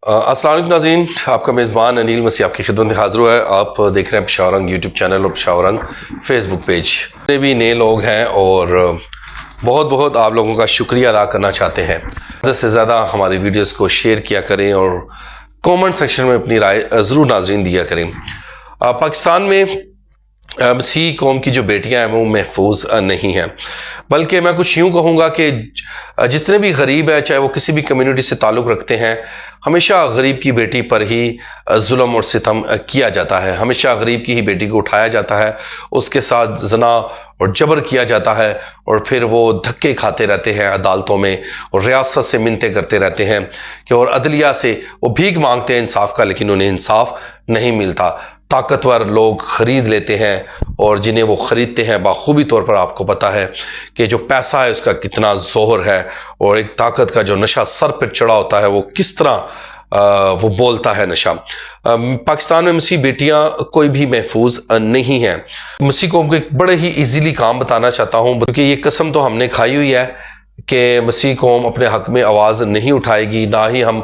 السلام علیکم ناظرین، آپ کا میزبان انیل مسیح آپ کی خدمت میں حاضر ہوا ہے۔ آپ دیکھ رہے ہیں پشاور رنگ یوٹیوب چینل اور پشاور رنگ فیس بک پیج۔ جتنے بھی نئے لوگ ہیں اور بہت بہت آپ لوگوں کا شکریہ ادا کرنا چاہتے ہیں، زیادہ سے زیادہ ہماری ویڈیوز کو شیئر کیا کریں اور کومنٹ سیکشن میں اپنی رائے ضرور ناظرین دیا کریں۔ پاکستان میں مسیحی قوم کی جو بیٹیاں ہیں وہ محفوظ نہیں ہیں، بلکہ میں کچھ یوں کہوں گا کہ جتنے بھی غریب ہیں، چاہے وہ کسی بھی کمیونٹی سے تعلق رکھتے ہیں، ہمیشہ غریب کی بیٹی پر ہی ظلم اور ستم کیا جاتا ہے۔ ہمیشہ غریب کی ہی بیٹی کو اٹھایا جاتا ہے، اس کے ساتھ زنا اور جبر کیا جاتا ہے، اور پھر وہ دھکے کھاتے رہتے ہیں عدالتوں میں اور ریاست سے منتیں کرتے رہتے ہیں کہ اور عدلیہ سے وہ بھیک مانگتے ہیں انصاف کا، لیکن انہیں انصاف نہیں ملتا۔ طاقتور لوگ خرید لیتے ہیں، اور جنہیں وہ خریدتے ہیں بخوبی طور پر آپ کو پتہ ہے کہ جو پیسہ ہے اس کا کتنا زہر ہے، اور ایک طاقت کا جو نشہ سر پر چڑھا ہوتا ہے وہ کس طرح وہ بولتا ہے نشہ۔ پاکستان میں مسیح بیٹیاں کوئی بھی محفوظ نہیں ہیں۔ مسیح قوم کو ایک بڑے ہی ایزیلی کام بتانا چاہتا ہوں، کیونکہ یہ قسم تو ہم نے کھائی ہوئی ہے کہ مسیح قوم اپنے حق میں آواز نہیں اٹھائے گی، نہ ہی ہم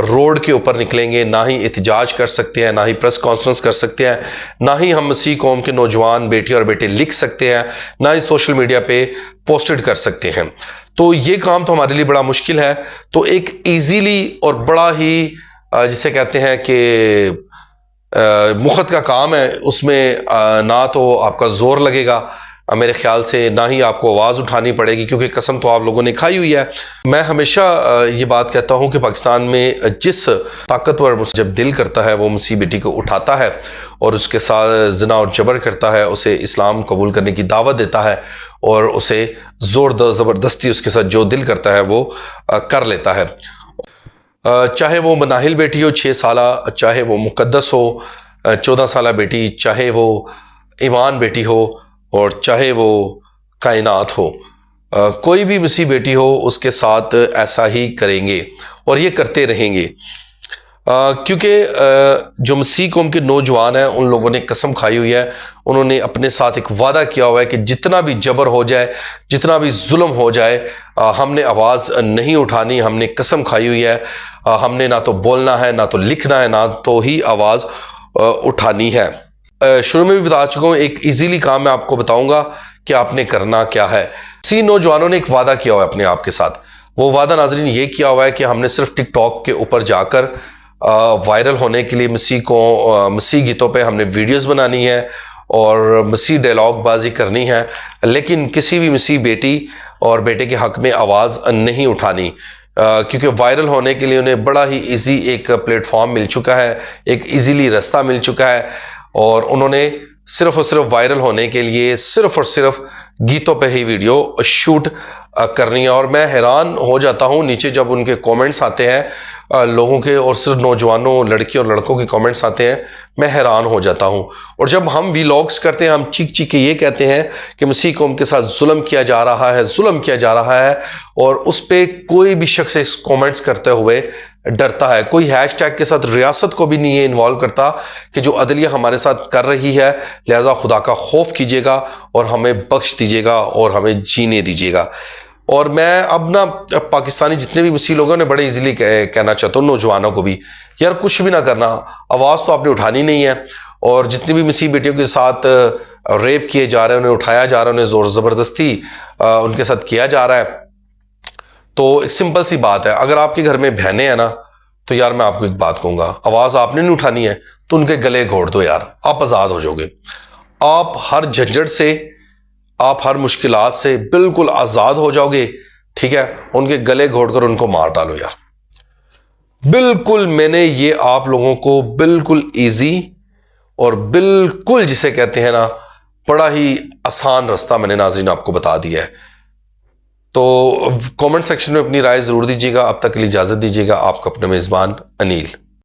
روڈ کے اوپر نکلیں گے، نہ ہی احتجاج کر سکتے ہیں، نہ ہی پریس کانفرنس کر سکتے ہیں، نہ ہی ہم مسیح قوم کے نوجوان بیٹی اور بیٹے لکھ سکتے ہیں، نہ ہی سوشل میڈیا پہ پوسٹڈ کر سکتے ہیں۔ تو یہ کام تو ہمارے لیے بڑا مشکل ہے۔ تو ایک ایزیلی اور بڑا ہی جسے کہتے ہیں کہ مفت کا کام ہے، اس میں نہ تو آپ کا زور لگے گا میرے خیال سے، نہ ہی آپ کو آواز اٹھانی پڑے گی، کیونکہ قسم تو آپ لوگوں نے کھائی ہوئی ہے۔ میں ہمیشہ یہ بات کہتا ہوں کہ پاکستان میں جس طاقتور جب دل کرتا ہے وہ مسیح بیٹی کو اٹھاتا ہے اور اس کے ساتھ زنا اور جبر کرتا ہے، اسے اسلام قبول کرنے کی دعوت دیتا ہے، اور اسے زور زبردستی اس کے ساتھ جو دل کرتا ہے وہ کر لیتا ہے، چاہے وہ مناہل بیٹی ہو 6 سالہ، چاہے وہ مقدس ہو 14 سالہ بیٹی، چاہے وہ ایمان بیٹی ہو، اور چاہے وہ کائنات ہو، کوئی بھی مسیح بیٹی ہو اس کے ساتھ ایسا ہی کریں گے اور یہ کرتے رہیں گے، کیونکہ جو مسیح قوم کے نوجوان ہیں ان لوگوں نے قسم کھائی ہوئی ہے، انہوں نے اپنے ساتھ ایک وعدہ کیا ہوا ہے کہ جتنا بھی جبر ہو جائے، جتنا بھی ظلم ہو جائے، ہم نے آواز نہیں اٹھانی۔ ہم نے قسم کھائی ہوئی ہے، ہم نے نہ تو بولنا ہے، نہ تو لکھنا ہے، نہ تو ہی آواز اٹھانی ہے۔ شروع میں بھی بتا چکا ہوں، ایک ایزیلی کام میں آپ کو بتاؤں گا کہ آپ نے کرنا کیا ہے۔ اسی نوجوانوں نے ایک وعدہ کیا ہوا ہے اپنے آپ کے ساتھ۔ وہ وعدہ ناظرین یہ کیا ہوا ہے کہ ہم نے صرف ٹک ٹاک کے اوپر جا کر وائرل ہونے کے لیے مسیح گیتوں پہ ہم نے ویڈیوز بنانی ہے اور مسیح ڈائلاگ بازی کرنی ہے، لیکن کسی بھی مسیح بیٹی اور بیٹے کے حق میں آواز نہیں اٹھانی، کیونکہ وائرل ہونے کے لیے انہیں بڑا ہی ایزی ایک پلیٹ فارم مل چکا ہے، ایک ایزیلی رستہ مل چکا ہے، اور انہوں نے صرف اور صرف وائرل ہونے کے لیے صرف اور صرف گیتوں پہ ہی ویڈیو شوٹ کرنی ہے۔ اور میں حیران ہو جاتا ہوں نیچے جب ان کے کومنٹس آتے ہیں لوگوں کے، اور صرف نوجوانوں، لڑکیوں اور لڑکوں کے کومنٹس آتے ہیں، میں حیران ہو جاتا ہوں۔ اور جب ہم ویلاگس کرتے ہیں، ہم چیخ چیخ کے یہ کہتے ہیں کہ مسیح قوم کے ساتھ ظلم کیا جا رہا ہے، ظلم کیا جا رہا ہے، اور اس پہ کوئی بھی شخص اس کومنٹس کرتے ہوئے ڈرتا ہے، کوئی ہیش ٹیگ کے ساتھ ریاست کو بھی نہیں انوالو کرتا کہ جو عدلیہ ہمارے ساتھ کر رہی ہے، لہذا خدا کا خوف کیجیے گا اور ہمیں بخش دیجیے گا اور ہمیں جینے دیجیے گا۔ اور میں اب پاکستانی جتنے بھی مسیح لوگوں نے بڑے ایزیلی کہنا چاہتا ہوں نوجوانوں کو بھی، یار کچھ بھی نہ کرنا، آواز تو آپ نے اٹھانی نہیں ہے۔ اور جتنی بھی مسیح بیٹیوں کے ساتھ ریپ کیے جا رہے ہیں، انہیں اٹھایا جا رہا ہے، انہیں زور زبردستی ان کے ساتھ کیا جا رہا ہے، تو ایک سمپل سی بات ہے، اگر آپ کے گھر میں بہنیں ہیں نا، تو یار میں آپ کو ایک بات کہوں گا، آواز آپ نے نہیں اٹھانی ہے تو ان کے گلے گھونٹ دو یار، آپ آزاد ہو جاؤ گے۔ آپ ہر جھنجھٹ سے، آپ ہر مشکلات سے بالکل آزاد ہو جاؤ گے، ٹھیک ہے؟ ان کے گلے گھونٹ کر ان کو مار ڈالو یار۔ بالکل میں نے یہ آپ لوگوں کو بالکل ایزی اور بالکل جسے کہتے ہیں نا بڑا ہی آسان رستہ میں نے ناظرین آپ کو بتا دیا ہے۔ تو کومنٹ سیکشن میں اپنی رائے ضرور دیجیے گا۔ اب تک کے لیے اجازت دیجیے گا، آپ کا اپنا میزبان انیل۔